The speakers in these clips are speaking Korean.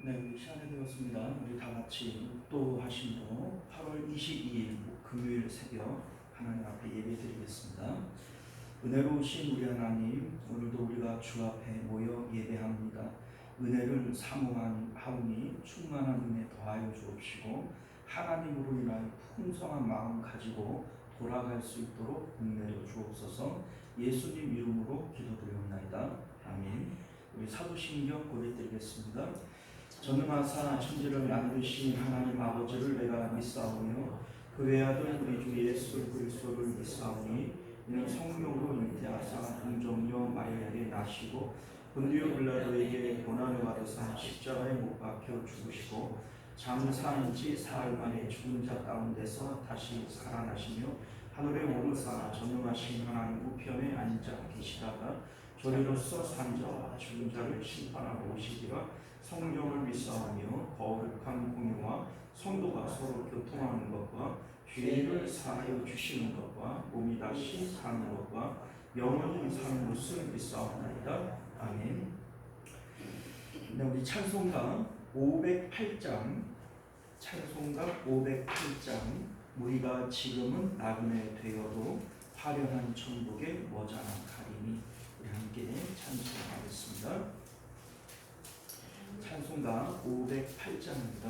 네, 우리 시간이 되었습니다. 우리 다 같이 묵도하심으로 8월 22일 금요일 새벽 하나님 앞에 예배드리겠습니다. 은혜로우신 우리 하나님, 오늘도 우리가 주 앞에 모여 예배합니다. 은혜를 사모하오니 충만한 은혜 더하여 주옵시고 하나님으로 인하여 풍성한 마음 가지고 돌아갈 수 있도록 은혜여 주옵소서. 예수님 이름으로 기도드리옵나이다. 아멘. 우리 사도신경 고백드리겠습니다. 전능하사 천지를 만드신 하나님 아버지를 내가 믿사오며 그 외아들 우리 주 예수 그리스도를 믿사오니 이는 성령으로 잉태하사 동정녀 마리아에게 나시고 본디오 빌라도에게 고난을 받으사 십자가에 못 박혀 죽으시고 장사한 지 사흘 만에 죽은 자 가운데서 다시 살아나시며 하늘에 오르사 전능하신 하나님 우편에 앉아 계시다가 저리로서 산 자와 죽은 자를 심판하러 오시리라. 성령을 믿사오며 거룩한 공유와 성도가 서로 교통하는 것과 죄를 사하여 주시는 것과 몸이 다시 사는 것과 영원히 사는 것을 믿사옵나이다. 아멘. 네, 우리 찬송가 508장 찬송가 508장 우리가 지금은 나그네 되어도 화려한 천국에 머지않아 가리니 우리 함께 찬송하겠습니다. 찬송가 508장입니다.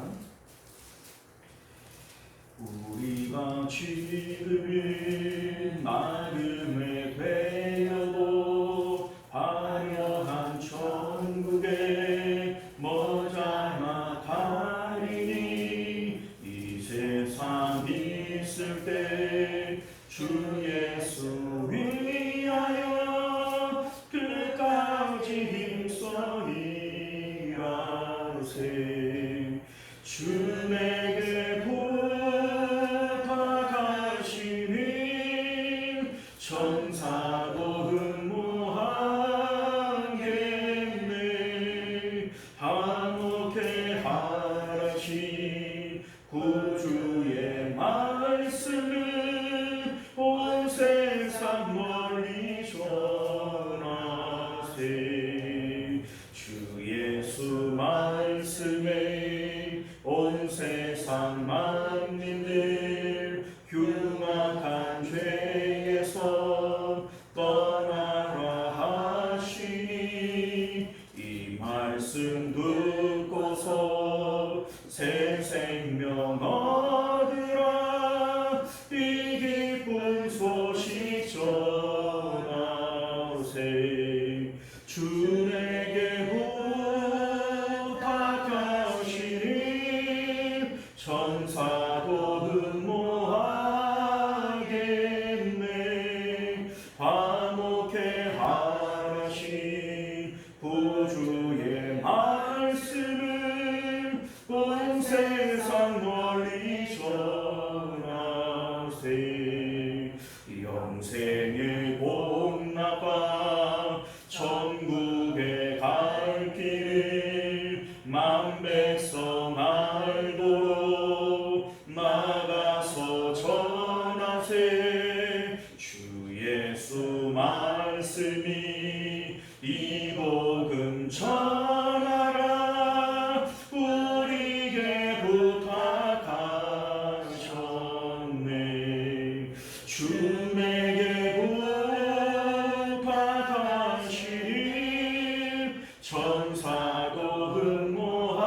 우리가 지금은 나그네 되어도 화려한 천국에 머지않아 가리니 이 세상 있을 때 주 예수 위하여 끝까지 힘써 일하세. 주 내게 부탁하시는 천사도 흠모하겠네. 한옥에 하라신 구주의 말씀을 온 세상 멀리 전하세. 주 예수 말씀에 온 세상 만민들 흉악한 죄에서 떠나라 하시니 이 말씀 듣고서 새 생명 얻으라. 이 기쁜 소식 전하세. 주 내게 부탁하시는 천사도 흠모하겠네. 화목해 하신 구주의 말씀을 온 세상 멀리 전하세. 영생의 복락과 천국에 갈 길을 만백성 알도록 나가서 전하세. 주 예수 말씀이 이 복음 전하라. 우리에게 부탁하셨네. 주 내게 부탁하시는 천사도 흠모하겠네.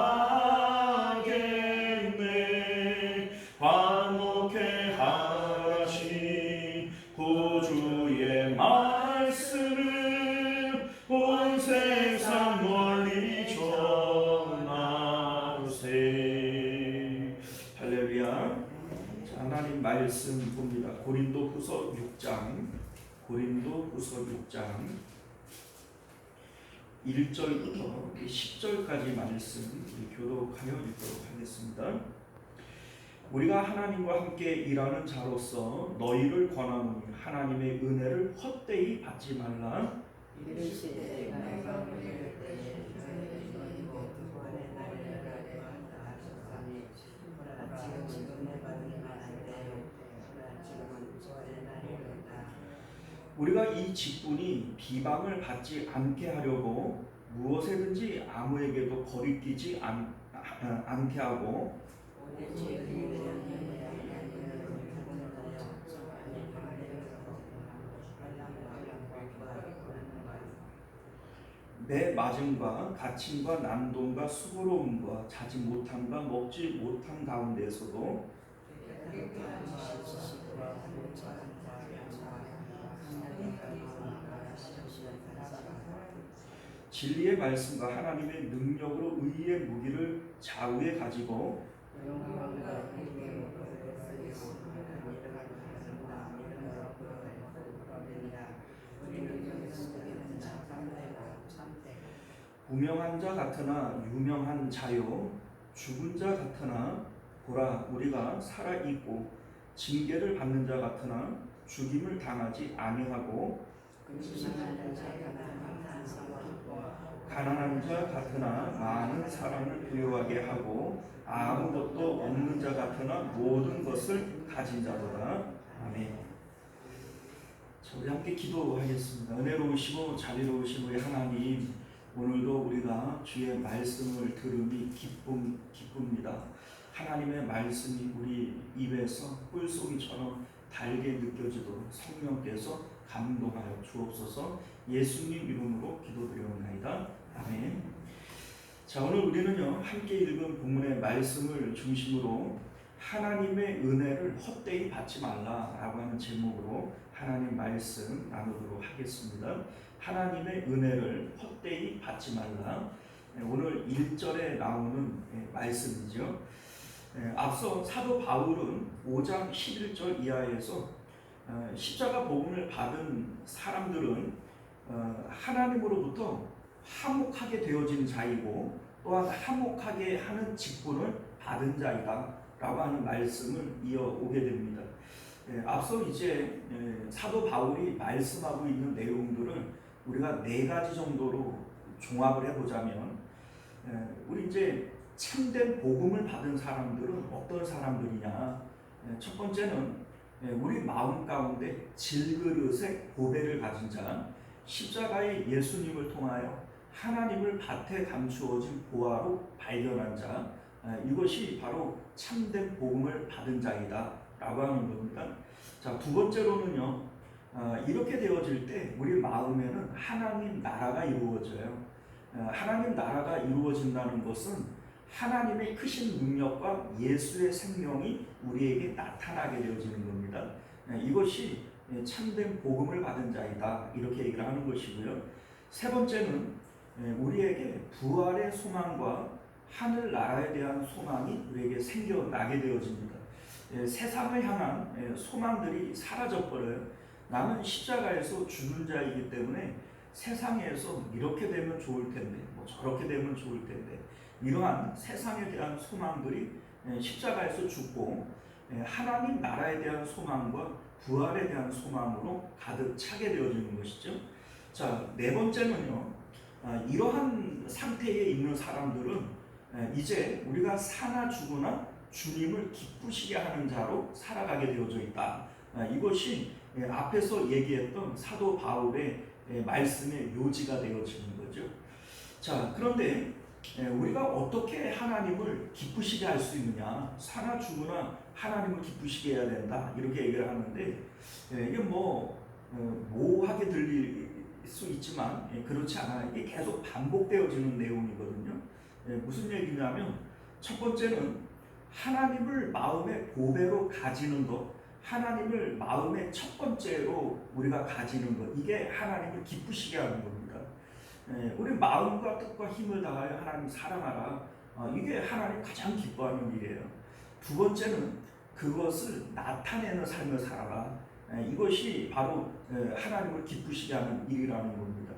화목해 하신 구주의 말씀을 온 세상 멀리 전하세. 할렐루야. 하나님 말씀 봅니다. 고린도후서 6장 1절부터 10절까지 말씀 우리 교독하여 읽도록 하겠습니다. 우리가 하나님과 함께 일하는 자로서 너희를 권하노니 하나님의 은혜를 헛되이 받지 말라. 우리가 이 직분이 비방을 받지 않게 하려고 무엇에든지 아무에게도 거리끼지 않게 하고 내 맞음과 갇힘과 난동과 수고로움과 자지 못함과 먹지 못함 가운데서도 진리의 말씀과 하나님의 능력으로 의의 무기를 좌우에 가지고 무명한 자 같으나 유명한 자요 죽은 자 같으나 보라 우리가 살아 있고 징계를 받는 자 같으나 죽임을 당하지 아니하고 가난한 자 같으나 많은 사랑을 부여하게 하고 아무것도 없는 자 같으나 모든 것을 가진 자보다. 아멘. 자, 우리 함께 기도하겠습니다. 은혜로우시고 자비로우신 우리 하나님, 오늘도 우리가 주의 말씀을 들음이 기쁩니다. 하나님의 말씀이 우리 입에서 꿀송이처럼 달게 느껴지도록 성령께서 감동하여 주옵소서. 예수님 이름으로 기도드려옵나이다. 아멘. 자, 오늘 우리는요 함께 읽은 본문의 말씀을 중심으로 하나님의 은혜를 헛되이 받지 말라라고 하는 제목으로 하나님 말씀 나누도록 하겠습니다. 하나님의 은혜를 헛되이 받지 말라. 오늘 1절에 나오는 말씀이죠. 앞서 사도 바울은 5장 11절 이하에서 십자가 복음을 받은 사람들은 하나님으로부터 화목하게 되어진 자이고 또한 화목하게 하는 직분을 받은 자이다 라고 하는 말씀을 이어오게 됩니다. 앞서 이제 사도 바울이 말씀하고 있는 내용들을 우리가 4가지 정도로 종합을 해보자면, 우리 이제 참된 복음을 받은 사람들은 어떤 사람들이냐. 첫 번째는 우리 마음 가운데 질그릇의 보배를 가진 자, 십자가의 예수님을 통하여 하나님을 밭에 감추어진 보화로 발견한 자, 이것이 바로 참된 복음을 받은 자이다 라고 하는 겁니다. 자, 두 번째로는요, 이렇게 되어질 때 우리 마음에는 하나님 나라가 이루어져요. 하나님 나라가 이루어진다는 것은 하나님의 크신 능력과 예수의 생명이 우리에게 나타나게 되어지는 겁니다. 이것이 참된 복음을 받은 자이다 이렇게 얘기를 하는 것이고요. 세 번째는 우리에게 부활의 소망과 하늘 나라에 대한 소망이 우리에게 생겨나게 되어집니다. 세상을 향한 소망들이 사라져버려요. 나는 십자가에서 죽은 자이기 때문에 세상에서 이렇게 되면 좋을 텐데, 뭐 저렇게 되면 좋을 텐데, 이러한 세상에 대한 소망들이 십자가에서 죽고 하나님 나라에 대한 소망과 부활에 대한 소망으로 가득 차게 되어지는 것이죠. 자, 네 번째는요, 이러한 상태에 있는 사람들은 이제 우리가 사나 죽으나 주님을 기쁘시게 하는 자로 살아가게 되어져 있다. 이것이 앞에서 얘기했던 사도 바울의 말씀의 요지가 되어지는 거죠. 자, 그런데 우리가 어떻게 하나님을 기쁘시게 할 수 있느냐. 사나 죽으나 하나님을 기쁘시게 해야 된다 이렇게 얘기를 하는데, 이게 모호하게 들릴 수 있지만 그렇지 않아요. 이게 계속 반복되어지는 내용이거든요. 무슨 얘기냐면, 첫 번째는 하나님을 마음의 보배로 가지는 것, 하나님을 마음의 첫 번째로 우리가 가지는 것, 이게 하나님을 기쁘시게 하는 겁니다. 우리 마음과 뜻과 힘을 다하여 하나님 사랑하라. 이게 하나님 가장 기뻐하는 일이에요. 두 번째는 그것을 나타내는 삶을 살아라. 이것이 바로 하나님을 기쁘시게 하는 일이라는 겁니다.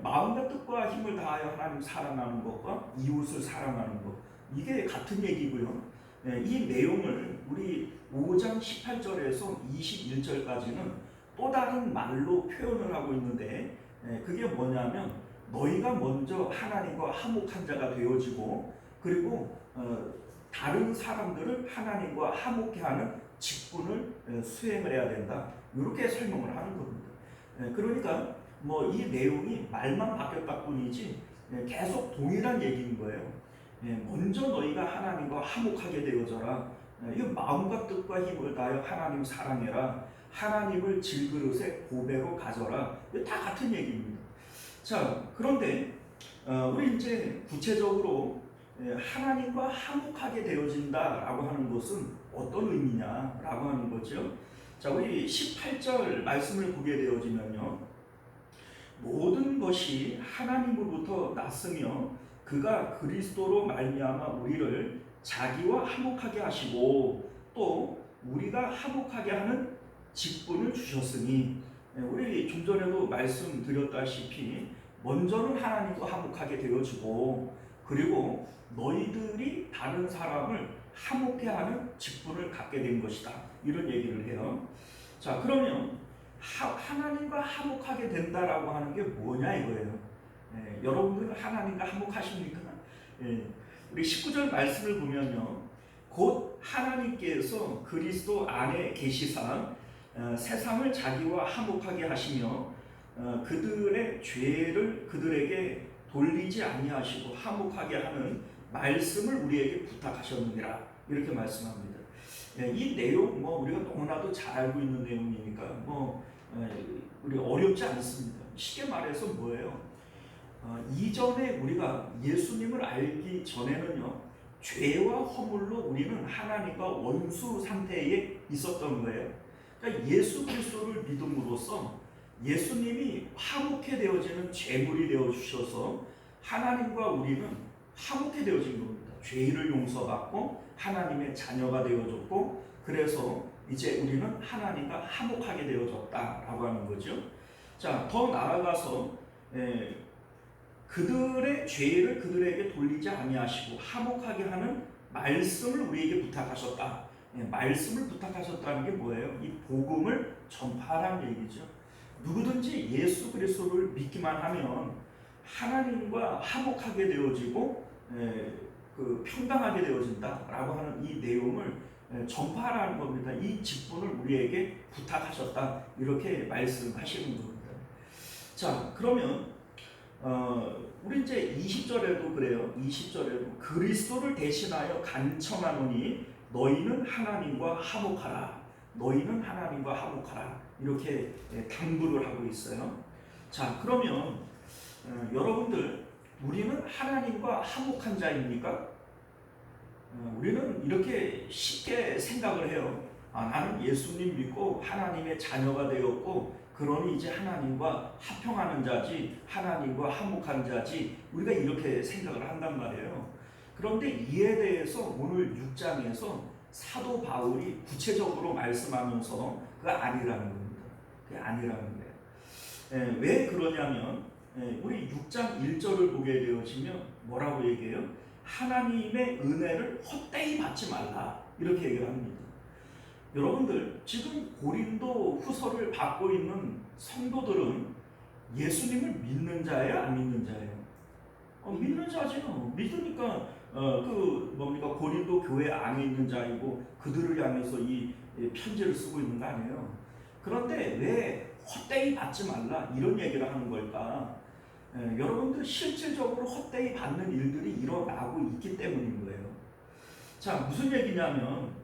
마음과 뜻과 힘을 다하여 하나님 사랑하는 것과 이웃을 사랑하는 것, 이게 같은 얘기고요. 이 내용을 우리 5장 18절에서 21절까지는 또 다른 말로 표현을 하고 있는데, 그게 뭐냐면 너희가 먼저 하나님과 화목한 자가 되어지고, 그리고 다른 사람들을 하나님과 화목케 하는 직분을 수행을 해야 된다, 이렇게 설명을 하는 겁니다. 그러니까 뭐 이 내용이 말만 바뀌었다 뿐이지 계속 동일한 얘기인 거예요. 먼저 너희가 하나님과 화목하게 되어져라. 이 마음과 뜻과 힘을 다하여 하나님 사랑해라. 하나님을 질그릇의 보배로 가져라. 다 같은 얘기입니다. 자, 그런데 우리 이제 구체적으로 하나님과 화목하게 되어진다라고 하는 것은 어떤 의미냐라고 하는 거죠. 자, 우리 18절 말씀을 보게 되어지면요, 모든 것이 하나님으로부터 났으며 그가 그리스도로 말미암아 우리를 자기와 화목하게 하시고 또 우리가 화목하게 하는 직분을 주셨으니, 우리 좀 전에도 말씀드렸다시피 먼저는 하나님과 화목하게 되어지고 그리고 너희들이 다른 사람을 화목해 하는 직분을 갖게 된 것이다, 이런 얘기를 해요. 자, 그러면 하나님과 화목하게 된다라고 하는 게 뭐냐 이거예요. 여러분들은 하나님과 화목하십니까? 우리 19절 말씀을 보면요, 곧 하나님께서 그리스도 안에 계시사 세상을 자기와 화목하게 하시며 그들의 죄를 그들에게 돌리지 아니하시고 화목하게 하는 말씀을 우리에게 부탁하셨느니라, 이렇게 말씀합니다. 이 내용 뭐 우리가 너무나도 잘 알고 있는 내용이니까 뭐 우리 어렵지 않습니다. 쉽게 말해서 뭐예요? 이전에 우리가 예수님을 알기 전에는요, 죄와 허물로 우리는 하나님과 원수 상태에 있었던 거예요. 그러니까 예수 그리스도를 믿음으로써 예수님이 화목해 되어지는 제물이 되어 주셔서 하나님과 우리는 화목해 되어진 겁니다. 죄를 용서받고 하나님의 자녀가 되어졌고, 그래서 이제 우리는 하나님과 화목하게 되어졌다라고 하는 거죠. 자, 더 나아가서 그들의 죄를 그들에게 돌리지 아니하시고 화목하게 하는 말씀을 우리에게 부탁하셨다. 말씀을 부탁하셨다는 게 뭐예요? 이 복음을 전파하라는 얘기죠. 누구든지 예수 그리스도를 믿기만 하면 하나님과 화목하게 되어지고 평강하게 되어진다라고 하는 이 내용을 전파하라는 겁니다. 이 직분을 우리에게 부탁하셨다, 이렇게 말씀하시는 겁니다. 자, 그러면 우리 이제 20절에도 그래요. 20절에도 그리스도를 대신하여 간청하노니 너희는 하나님과 화목하라. 너희는 하나님과 화목하라. 이렇게 당부를 하고 있어요. 자, 그러면 여러분들, 우리는 하나님과 화목한 자입니까? 우리는 이렇게 쉽게 생각을 해요. 나는 예수님 믿고 하나님의 자녀가 되었고 그러니 이제 하나님과 화평하는 자지, 하나님과 화목한 자지, 우리가 이렇게 생각을 한단 말이에요. 그런데 이에 대해서 오늘 6장에서 사도 바울이 구체적으로 말씀하면서 그가 아니라는 겁니다. 그게 아니라는 거예요. 왜 그러냐면 우리 6장 1절을 보게 되어지면 뭐라고 얘기해요? 하나님의 은혜를 헛되이 받지 말라, 이렇게 얘기를 합니다. 여러분들, 지금 고린도 후서를 받고 있는 성도들은 예수님을 믿는 자예요, 안 믿는 자예요? 믿는 자죠. 믿으니까 고린도 교회 안에 있는 자이고 그들을 향해서 이 편지를 쓰고 있는 거 아니에요. 그런데 왜 헛되이 받지 말라, 이런 얘기를 하는 걸까? 여러분들, 실질적으로 헛되이 받는 일들이 일어나고 있기 때문인 거예요. 자, 무슨 얘기냐면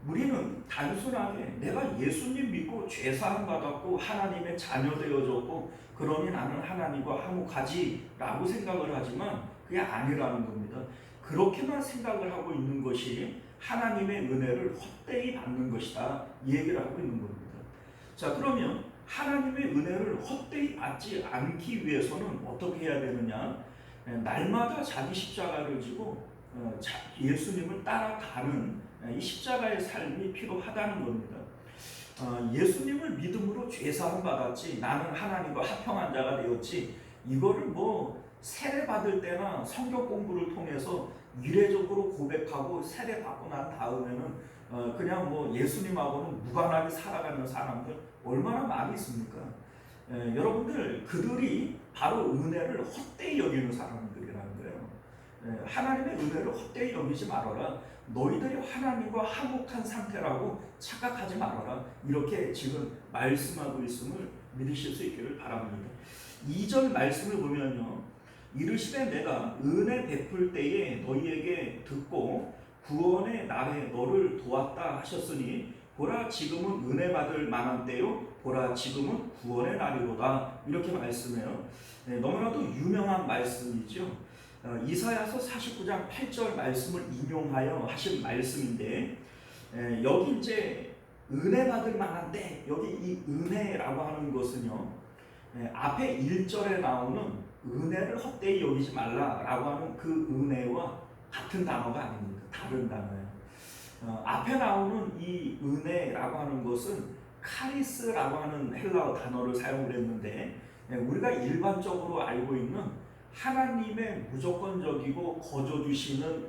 우리는 단순하게 내가 예수님 믿고 죄사함 받았고 하나님의 자녀 되어졌고 그러니 나는 하나님과 화목하지 라고 생각을 하지만 그게 아니라는 겁니다. 그렇게만 생각을 하고 있는 것이 하나님의 은혜를 헛되이 받는 것이다, 이 얘기를 하고 있는 겁니다. 자, 그러면 하나님의 은혜를 헛되이 받지 않기 위해서는 어떻게 해야 되느냐? 날마다 자기 십자가를 지고 예수님을 따라가는 이 십자가의 삶이 필요하다는 겁니다. 예수님을 믿음으로 죄사함 받았지, 나는 하나님과 화평한 자가 되었지, 이거를 뭐 세례 받을 때나 성경 공부를 통해서 이례적으로 고백하고 세례 받고 난 다음에는 그냥 뭐 예수님하고는 무관하게 살아가는 사람들 얼마나 많이 있습니까? 여러분들, 그들이 바로 은혜를 헛되이 여기는 사람들이라는 거예요. 하나님의 은혜를 헛되이 여기지 말아라. 너희들이 하나님과 화목한 상태라고 착각하지 말아라. 이렇게 지금 말씀하고 있음을 믿으실 수 있기를 바랍니다. 2절 말씀을 보면요, 이르시되 내가 은혜 베풀 때에 너희에게 듣고 구원의 날에 너를 도왔다 하셨으니 보라 지금은 은혜 받을 만한 때요 보라 지금은 구원의 날이로다. 이렇게 말씀해요. 너무나도 유명한 말씀이죠. 이사야서 49장 8절 말씀을 인용하여 하신 말씀인데, 여기 이제 은혜 받을 만한 때, 여기 이 은혜라고 하는 것은요, 앞에 1절에 나오는 은혜를 헛되이 여기지 말라라고 하는 그 은혜와 같은 단어가 아닙니다. 다른 단어예요. 앞에 나오는 이 은혜라고 하는 것은 카리스라고 하는 헬라어 단어를 사용을 했는데, 우리가 일반적으로 알고 있는 하나님의 무조건적이고 거저 주시는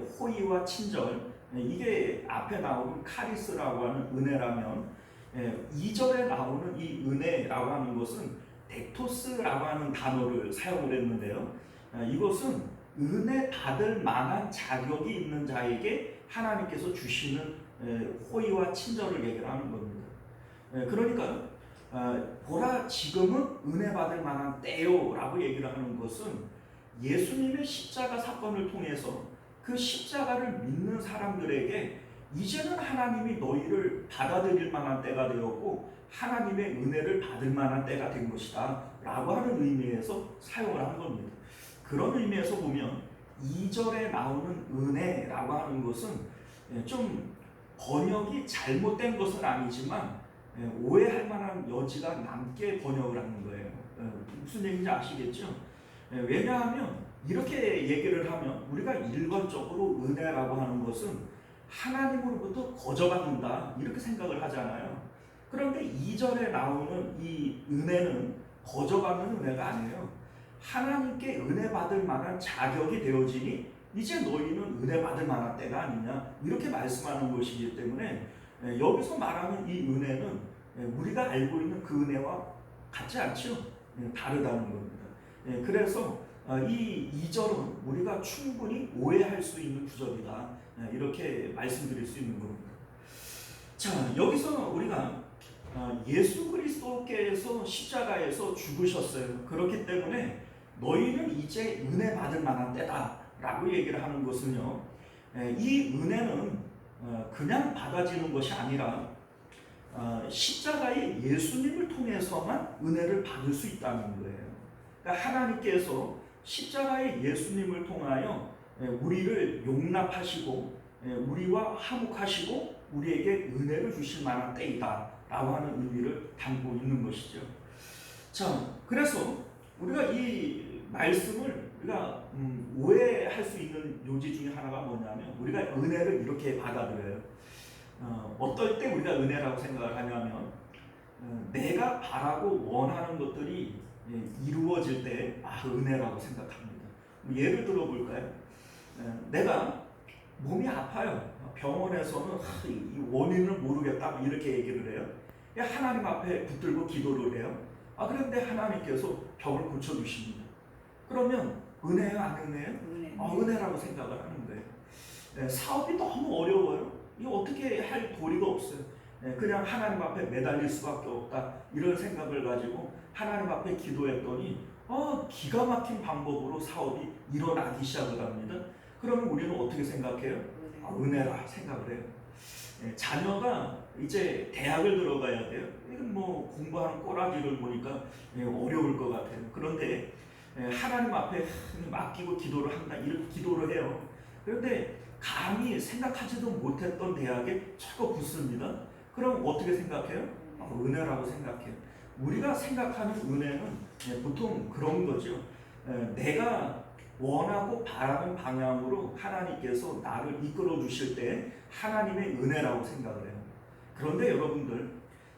호의와 친절, 이게 앞에 나오는 카리스라고 하는 은혜라면, 2절에 나오는 이 은혜라고 하는 것은 덱토스라고 하는 단어를 사용을 했는데요. 이것은 은혜 받을 만한 자격이 있는 자에게 하나님께서 주시는 호의와 친절을 얘기하는 겁니다. 그러니까 보라 지금은 은혜 받을 만한 때요 라고 얘기를 하는 것은 예수님의 십자가 사건을 통해서 그 십자가를 믿는 사람들에게 이제는 하나님이 너희를 받아들일 만한 때가 되었고 하나님의 은혜를 받을 만한 때가 된 것이다 라고 하는 의미에서 사용을 한 겁니다. 그런 의미에서 보면 2절에 나오는 은혜라고 하는 것은 좀 번역이 잘못된 것은 아니지만 오해할 만한 여지가 남게 번역을 하는 거예요. 무슨 얘기인지 아시겠죠? 왜냐하면 이렇게 얘기를 하면 우리가 일반적으로 은혜라고 하는 것은 하나님으로부터 거저받는다 이렇게 생각을 하잖아요. 그런데 2절에 나오는 이 은혜는 거저받는 은혜가 아니에요. 하나님께 은혜 받을 만한 자격이 되어지니 이제 너희는 은혜 받을 만한 때가 아니냐 이렇게 말씀하는 것이기 때문에 여기서 말하는 이 은혜는 우리가 알고 있는 그 은혜와 같지 않죠. 다르다는 겁니다. 그래서 이 2절은 우리가 충분히 오해할 수 있는 구절이다 이렇게 말씀드릴 수 있는 겁니다. 자, 여기서 우리가 예수 그리스도께서 십자가에서 죽으셨어요. 그렇기 때문에 너희는 이제 은혜 받을 만한 때다 라고 얘기를 하는 것은요, 이 은혜는 그냥 받아지는 것이 아니라 십자가의 예수님을 통해서만 은혜를 받을 수 있다는 거예요. 그러니까 하나님께서 십자가의 예수님을 통하여 우리를 용납하시고 우리와 화목하시고 우리에게 은혜를 주실 만한 때이다 라고 하는 의미를 담고 있는 것이죠. 자, 그래서 우리가 이 말씀을 우리가 오해할 수 있는 요지 중에 하나가 뭐냐면 우리가 은혜를 이렇게 받아들여요. 어떨 때 우리가 은혜라고 생각을 하냐면 내가 바라고 원하는 것들이 이루어질 때 은혜라고 생각합니다. 예를 들어 볼까요? 내가 몸이 아파요. 병원에서는 이 원인을 모르겠다 이렇게 얘기를 해요. 하나님 앞에 붙들고 기도를 해요. 그런데 하나님께서 병을 고쳐주십니다. 그러면 은혜예요, 안 은혜예요? 은혜라고 생각을 하는 거예요. 사업이 너무 어려워요. 이거 어떻게 할 도리가 없어요. 그냥 하나님 앞에 매달릴 수밖에 없다 이런 생각을 가지고 하나님 앞에 기도했더니 기가 막힌 방법으로 사업이 일어나기 시작을 합니다. 그러면 우리는 어떻게 생각해요? 은혜라 생각을 해요. 자녀가 이제 대학을 들어가야 돼요. 이건 뭐 공부하는 꼬라지를 보니까 어려울 것 같아요. 그런데 하나님 앞에 맡기고 기도를 한다 이렇게 기도를 해요. 그런데 감히 생각하지도 못했던 대학에 차고 붙습니다. 그럼 어떻게 생각해요? 은혜라고 생각해요. 우리가 생각하는 은혜는 보통 그런 거죠. 내가 원하고 바라는 방향으로 하나님께서 나를 이끌어 주실 때 하나님의 은혜라고 생각을 해요. 그런데 여러분들,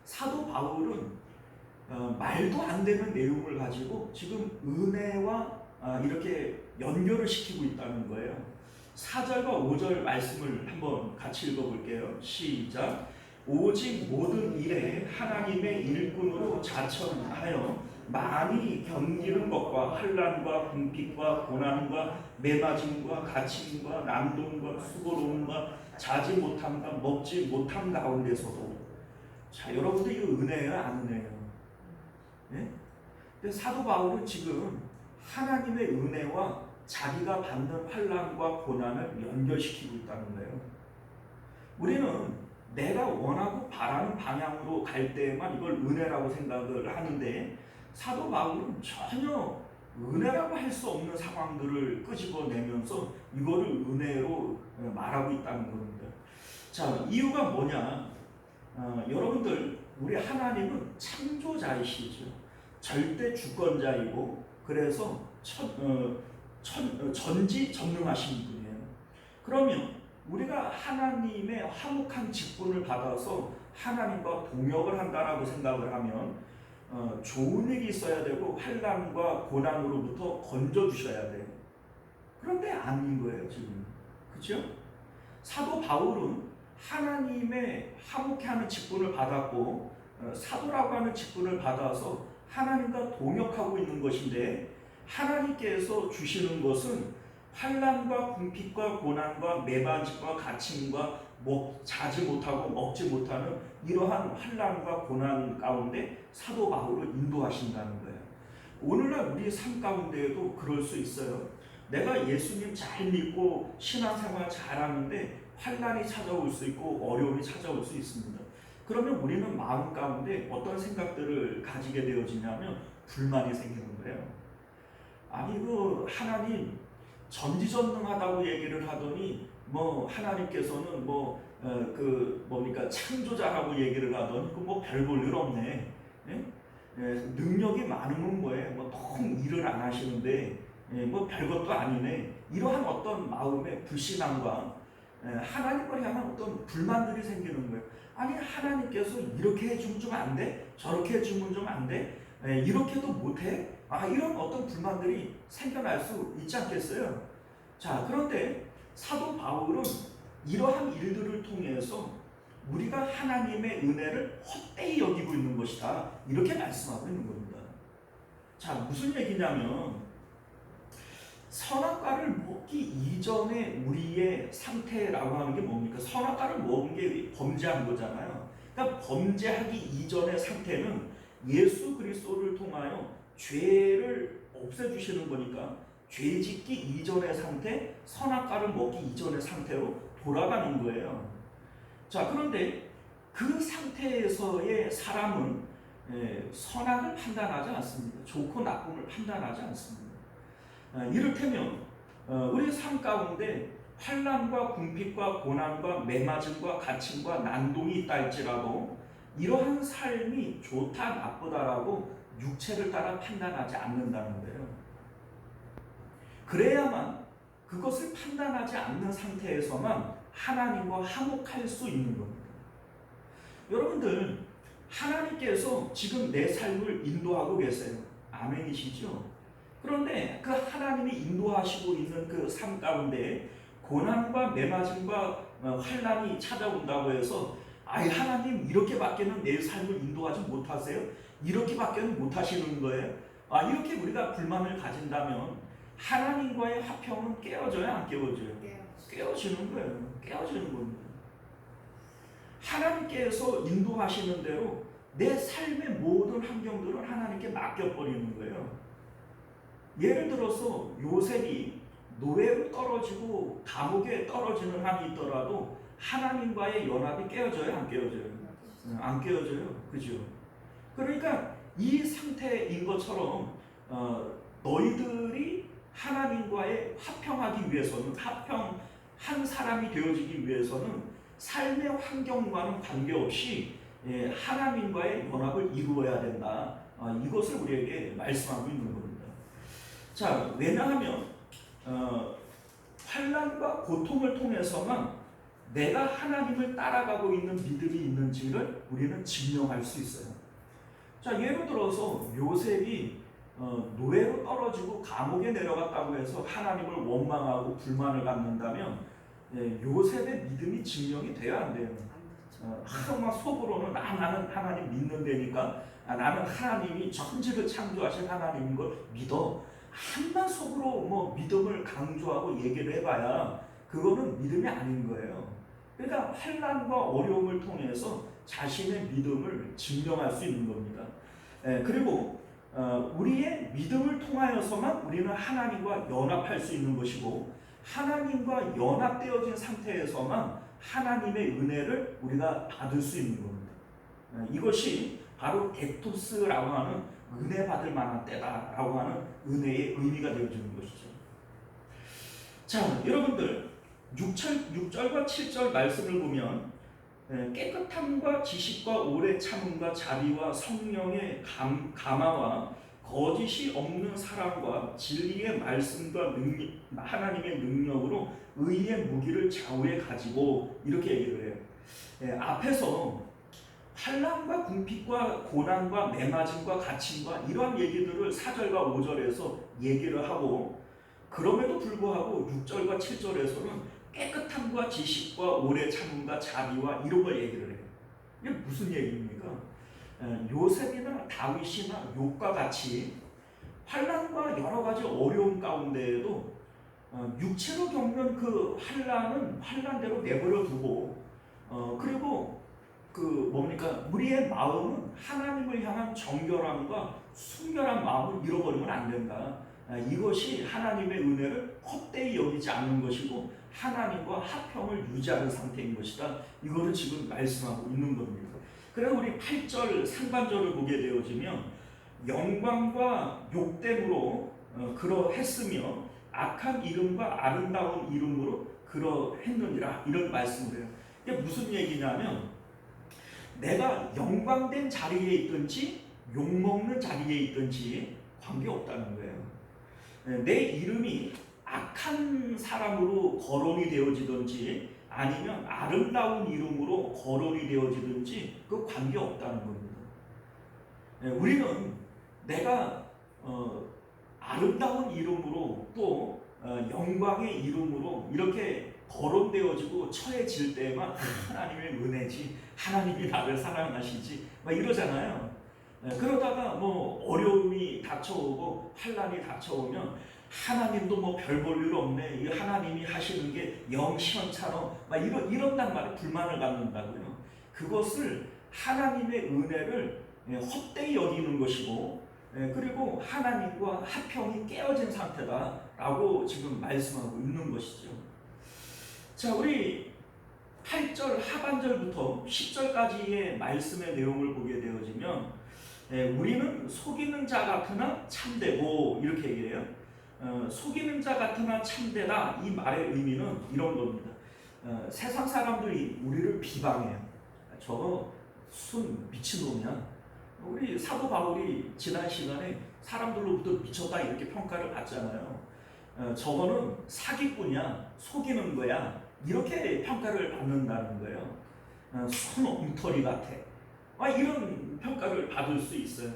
사도 바울은 말도 안 되는 내용을 가지고 지금 은혜와 이렇게 연결을 시키고 있다는 거예요. 4절과 5절 말씀을 한번 같이 읽어볼게요. 시작. 오직 모든 일에 하나님의 일꾼으로 자천하여 많이 견디는 것과 환난과 궁핍과 고난과 매맞음과 갇힘과 난동과 수고로움과 자지 못함과 먹지 못함 가운데서도, 자, 여러분들 이거 은혜예요, 안 은혜예요? 네? 근데 사도 바울은 지금 하나님의 은혜와 자기가 받는 환난과 고난을 연결시키고 있다는 거예요. 우리는 내가 원하고 바라는 방향으로 갈 때에만 이걸 은혜라고 생각을 하는데, 사도 바울은 전혀 은혜라고 할 수 없는 상황들을 끄집어내면서 이거를 은혜로 말하고 있다는 겁니다. 자, 이유가 뭐냐? 여러분들, 우리 하나님은 창조자이시죠. 절대 주권자이고, 그래서 전지전능하신 분이에요. 그러면 우리가 하나님의 화목한 직분을 받아서 하나님과 동역을 한다라고 생각을 하면 좋은 일이 있어야 되고 환난과 고난으로부터 건져주셔야 돼요. 그런데 아닌 거예요 지금. 그렇죠? 사도 바울은 하나님의 화목해하는 직분을 받았고 사도라고 하는 직분을 받아서 하나님과 동역하고 있는 것인데, 하나님께서 주시는 것은 환난과 궁핍과 고난과 매반직과 갇힘과 자지 못하고 먹지 못하는 이러한 환난과 고난 가운데 사도 바울을 인도하신다는 거예요. 오늘날 우리 삶 가운데에도 그럴 수 있어요. 내가 예수님 잘 믿고 신앙생활 잘하는데 환난이 찾아올 수 있고 어려움이 찾아올 수 있습니다. 그러면 우리는 마음 가운데 어떤 생각들을 가지게 되어지냐면 불만이 생기는 거예요. 아니 하나님 전지전능하다고 얘기를 하더니 하나님께서는 뭡니까 창조자라고 얘기를 하더니 별 볼 일 없네. 예? 능력이 많으면 뭐예요? 너무 일을 안 하시는데 별것도 아니네. 이러한 어떤 마음의 불신함과 하나님을 향한 어떤 불만들이 생기는 거예요. 아니 하나님께서 이렇게 해주면 좀 안 돼? 저렇게 해주면 좀 안 돼? 이렇게도 못해? 이런 어떤 불만들이 생겨날 수 있지 않겠어요? 자, 그런데 사도 바울은 이러한 일들을 통해서 우리가 하나님의 은혜를 헛되이 여기고 있는 것이다, 이렇게 말씀하고 있는 겁니다. 자, 무슨 얘기냐면 선악과를 먹기 이전에 우리의 상태라고 하는 게 뭡니까? 선악과를 먹은 게 범죄한 거잖아요. 그러니까 범죄하기 이전의 상태는 예수 그리스도를 통하여 죄를 없애주시는 거니까 죄짓기 이전의 상태, 선악과를 먹기 이전의 상태로 돌아가는 거예요. 자, 그런데 그 상태에서의 사람은 선악을 판단하지 않습니다. 좋고 나쁨을 판단하지 않습니다. 이를테면 우리 삶 가운데 환난과 궁핍과 고난과 매맞음과 갇힘과 난동이 있다 할지라도 이러한 삶이 좋다 나쁘다라고 육체를 따라 판단하지 않는다는 거예요. 그래야만, 그것을 판단하지 않는 상태에서만 하나님과 화목할 수 있는 겁니다. 여러분들, 하나님께서 지금 내 삶을 인도하고 계세요. 아멘이시죠? 그런데 그 하나님이 인도하시고 있는 그 삶 가운데 고난과 매맞음과 환난이 찾아온다고 해서 하나님 이렇게밖에는 내 삶을 인도하지 못하세요? 이렇게밖에는 못하시는 거예요? 이렇게 우리가 불만을 가진다면 하나님과의 화평은 깨어져요, 안 깨어져요? 깨어지는 거예요. 깨어지는 겁니다. 하나님께서 인도하시는 대로 내 삶의 모든 환경들은 하나님께 맡겨버리는 거예요. 예를 들어서 요셉이 노예로 떨어지고 감옥에 떨어지는 한이 있더라도 하나님과의 연합이 깨어져요, 안 깨어져요? 안 깨어져요. 그죠? 그러니까 이 상태인 것처럼 너희들이 하나님과의 화평하기 위해서는, 화평한 사람이 되어지기 위해서는 삶의 환경과는 관계없이 하나님과의 연합을 이루어야 된다. 이것을 우리에게 말씀하고 있는 겁니다. 자, 왜냐하면 환난과 고통을 통해서만 내가 하나님을 따라가고 있는 믿음이 있는지를 우리는 증명할 수 있어요. 자, 예를 들어서 요셉이 노예로 떨어지고 감옥에 내려갔다고 해서 하나님을 원망하고 불만을 갖는다면 요셉의 믿음이 증명이 돼야 안 돼요. 막 속으로는 나는 하나님 믿는다니까, 나는 하나님이 천지를 창조하신 하나님인 걸 믿어. 한만 속으로 믿음을 강조하고 얘기를 해봐야 그거는 믿음이 아닌 거예요. 그러니까 환난과 어려움을 통해서 자신의 믿음을 증명할 수 있는 겁니다. 그리고 우리의 믿음을 통하여서만 우리는 하나님과 연합할 수 있는 것이고 하나님과 연합되어진 상태에서만 하나님의 은혜를 우리가 받을 수 있는 겁니다. 이것이 바로 엑토스라고 하는 은혜 받을 만한 때다라고 하는 은혜의 의미가 되어지는 것이죠. 자, 여러분들 6절과 7절 말씀을 보면 깨끗함과 지식과 오래 참음과 자비와 성령의 감화와 거짓이 없는 사랑과 진리의 말씀과 하나님의 능력으로 의의 무기를 좌우에 가지고 이렇게 얘기를 해요. 앞에서 환난과 궁핍과 고난과 매맞음과 갇힘과 이러한 얘기들을 4절과 5절에서 얘기를 하고 그럼에도 불구하고 6절과 7절에서는 깨끗함과 지식과 오래 참음과 자비와 이런 걸 얘기를 해요. 이게 무슨 얘기입니까? 요셉이나 다윗이나 욥과 같이 환난과 여러 가지 어려움 가운데에도 육체로 겪는 그 환난은 환난대로 내버려 두고 그리고 우리의 마음은 하나님을 향한 정결함과 순결한 마음을 잃어버리면 안 된다. 이것이 하나님의 은혜를 헛되이 여기지 않는 것이고 하나님과 합평을 유지하는 상태인 것이다. 이거를 지금 말씀하고 있는 겁니다. 그래서 우리 8절 상반절을 보게 되어지면 영광과 욕됨으로 그러했으며 악한 이름과 아름다운 이름으로 그러했느니라 이런 말씀을 해요. 이게 무슨 얘기냐면 내가 영광된 자리에 있든지 욕먹는 자리에 있든지 관계없다는 거예요. 내 이름이 악한 사람으로 거론이 되어지든지 아니면 아름다운 이름으로 거론이 되어지든지 그 관계없다는 겁니다. 우리는 내가 아름다운 이름으로 또 영광의 이름으로 이렇게 거론되어지고 처해질 때만 하나님의 은혜지 하나님이 나를 사랑하시지 막 이러잖아요. 그러다가 뭐 어려움이 닥쳐오고 환난이 닥쳐오면 하나님도 뭐 별 볼 일 없네. 이 하나님이 하시는 게 영 시원찮어. 막 이런단 말에 불만을 갖는다고요. 그것을 하나님의 은혜를 헛되이 여기는 것이고 그리고 하나님과 합평이 깨어진 상태다라고 지금 말씀하고 있는 것이죠. 자, 우리 8절 하반절부터 10절까지의 말씀의 내용을 보게 되어지면 우리는 속이는 자 같으나 참되고 이렇게 얘기해요. 속이는 자 같으나 참되다 이 말의 의미는 이런 겁니다. 세상 사람들이 우리를 비방해요. 저거 순 미친놈이야. 우리 사도 바울이 지난 시간에 사람들로부터 미쳤다 이렇게 평가를 받잖아요. 저거는 사기꾼이야, 속이는 거야 이렇게 평가를 받는다는 거예요. 순 엉터리 같아. 이런 평가를 받을 수 있어요.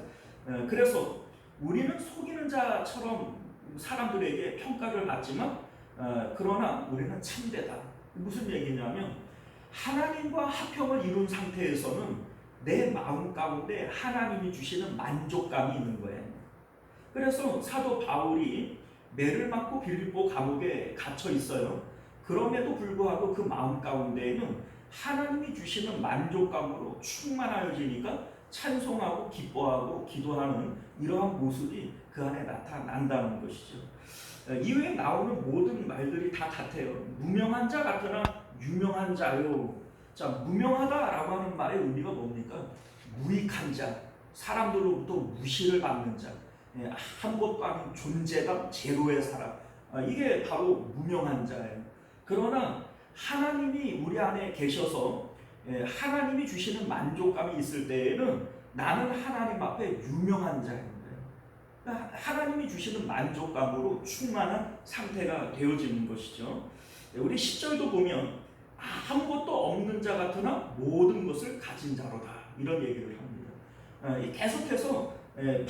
그래서 우리는 속이는 자처럼 사람들에게 평가를 받지만 그러나 우리는 참되다. 무슨 얘기냐면 하나님과 합평을 이룬 상태에서는 내 마음 가운데 하나님이 주시는 만족감이 있는 거예요. 그래서 사도 바울이 매를 맞고 빌립보 감옥에 갇혀 있어요. 그럼에도 불구하고 그 마음 가운데에는 하나님이 주시는 만족감으로 충만하여지니까 찬송하고 기뻐하고 기도하는 이러한 모습이 그 안에 나타난다는 것이죠. 이외에 나오는 모든 말들이 다 같아요. 무명한 자 같으나 유명한 자요. 자, 무명하다라고 하는 말의 의미가 뭡니까? 무익한 자, 사람들로부터 무시를 받는 자, 아무것도 아닌 존재감 제로의 사람, 이게 바로 무명한 자예요. 그러나 하나님이 우리 안에 계셔서 하나님이 주시는 만족감이 있을 때에는 나는 하나님 앞에 유명한 자입니다. 하나님이 주시는 만족감으로 충만한 상태가 되어지는 것이죠. 우리 10절도 보면 아무것도 없는 자 같으나 모든 것을 가진 자로다 이런 얘기를 합니다. 계속해서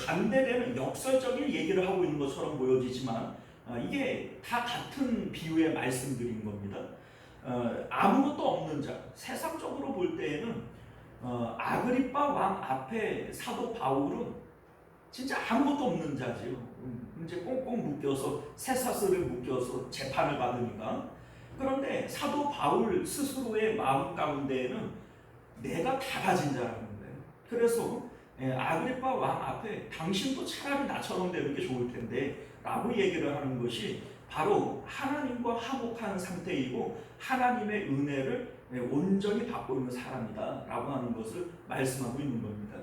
반대되는 역설적인 얘기를 하고 있는 것처럼 보여지지만 이게 다 같은 비유의 말씀들인 겁니다. 아무것도 없는 자, 세상적으로 볼 때에는 아그리빠 왕 앞에 사도 바울은 진짜 아무것도 없는 자지요. 이제 꽁꽁 묶여서 쇠사슬을 묶여서 재판을 받으니까. 그런데 사도 바울 스스로의 마음 가운데에는 내가 다 가진 자라는 거예요. 그래서 아그리파 왕 앞에 당신도 차라리 나처럼 되는 게 좋을 텐데 라고 얘기를 하는 것이 바로 하나님과 화목한 상태이고 하나님의 은혜를 온전히 받고 있는 사람이다 라고 하는 것을 말씀하고 있는 겁니다.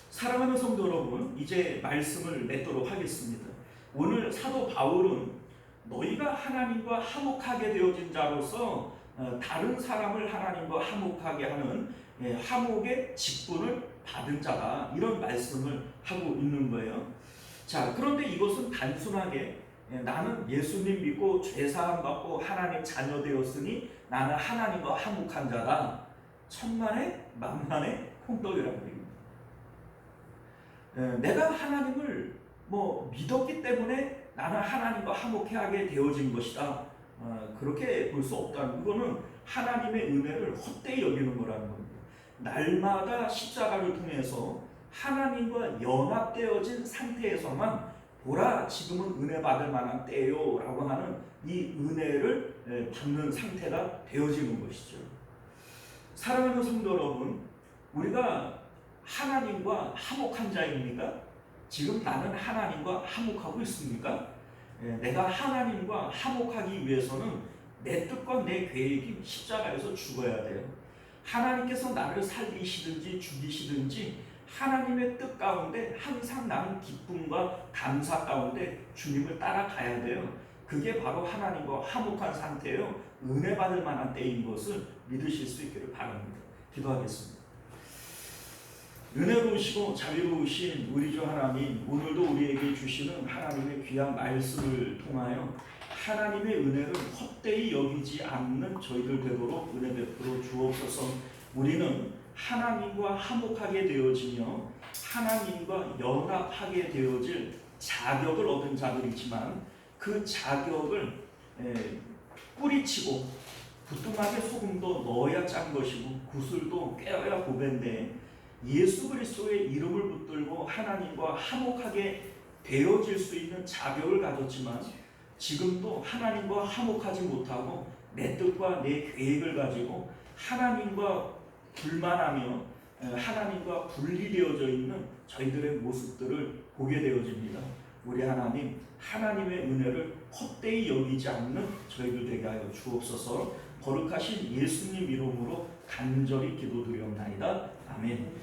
사랑하는 성도 여러분, 이제 말씀을 맺도록 하겠습니다. 오늘 사도 바울은 너희가 하나님과 화목하게 되어진 자로서 다른 사람을 하나님과 화목하게 하는 화목의 직분을 받은 자다, 이런 말씀을 하고 있는 거예요. 자, 그런데 이것은 단순하게 나는 예수님 믿고 죄사함 받고 하나님 자녀 되었으니 나는 하나님과 화목한 자다, 천만의 만만의 홍떡이라고 합니다. 내가 하나님을 믿었기 때문에 나는 하나님과 화목하게 되어진 것이다, 그렇게 볼 수 없다는, 그거는 하나님의 은혜를 헛되이 여기는 거라는 겁니다. 날마다 십자가를 통해서 하나님과 연합되어진 상태에서만 보라 지금은 은혜 받을 만한 때요 라고 하는 이 은혜를 받는 상태가 되어지는 것이죠. 사랑하는 성도 여러분, 우리가 하나님과 화목한 자입니까? 지금 나는 하나님과 화목하고 있습니까? 내가 하나님과 화목하기 위해서는 내 뜻과 내 계획이 십자가에서 죽어야 돼요. 하나님께서 나를 살리시든지 죽이시든지 하나님의 뜻 가운데 항상 나는 기쁨과 감사 가운데 주님을 따라가야 돼요. 그게 바로 하나님과 화목한 상태예요. 은혜 받을 만한 때인 것을 믿으실 수 있기를 바랍니다. 기도하겠습니다. 은혜로우시고 자비로우신 우리 주 하나님, 오늘도 우리에게 주시는 하나님의 귀한 말씀을 통하여 하나님의 은혜를 헛되이 여기지 않는 저희들 되도록 은혜 베풀어 주옵소서. 우리는 하나님과 화목하게 되어지며 하나님과 연합하게 되어질 자격을 얻은 자들이지만 그 자격을 뿌리치고 부뚜막에 소금도 넣어야 짠 것이고 구슬도 꿰어야 보배인데 예수 그리스도의 이름을 붙들고 하나님과 화목하게 되어질 수 있는 자격을 가졌지만 지금도 하나님과 화목하지 못하고 내 뜻과 내 계획을 가지고 하나님과 불만하며 하나님과 분리되어져 있는 저희들의 모습들을 보게 되어집니다. 우리 하나님, 하나님의 은혜를 헛되이 여기지 않는 저희들 되게 하여 주옵소서. 거룩하신 예수님 이름으로 간절히 기도드리옵나이다. 아멘.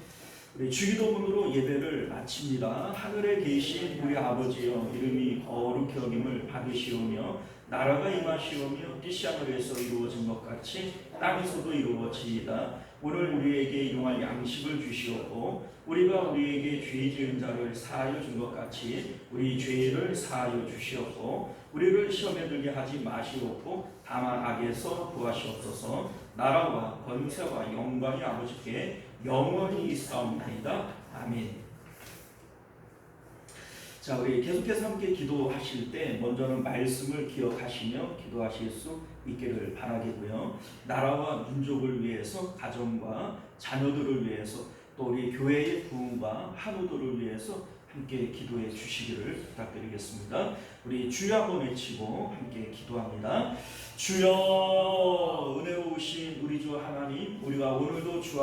우리 주기도문으로 예배를 마칩니다. 하늘에 계신 우리 아버지여, 이름이 거룩히 여김을 받으시오며 나라가 임하시오며 뜻이 하늘에서 이루어진 것 같이 땅에서도 이루어지이다. 오늘 우리에게 일용할 양식을 주시옵고 우리가 우리에게 죄 지은 자를 사하여 준 것 같이 우리 죄를 사하여 주시옵고 우리를 시험에 들게 하지 마시옵고 다만 악에서 구하시옵소서. 나라와 권세와 영광이 아버지께 영원히 있사옵나이다. 아멘. 자, 우리 계속해서 함께 기도하실 때 먼저는 말씀을 기억하시며 기도하실 수 있기를 바라겠고요. 나라와 민족을 위해서, 가정과 자녀들을 위해서, 또 우리 교회의 부흥과 한우들을 위해서 함께 기도해 주시기를 부탁드리겠습니다. 우리 주여 한번 외치고 함께 기도합니다. 주여, 은혜로우신 우리 주 하나님, 우리가 오늘도 주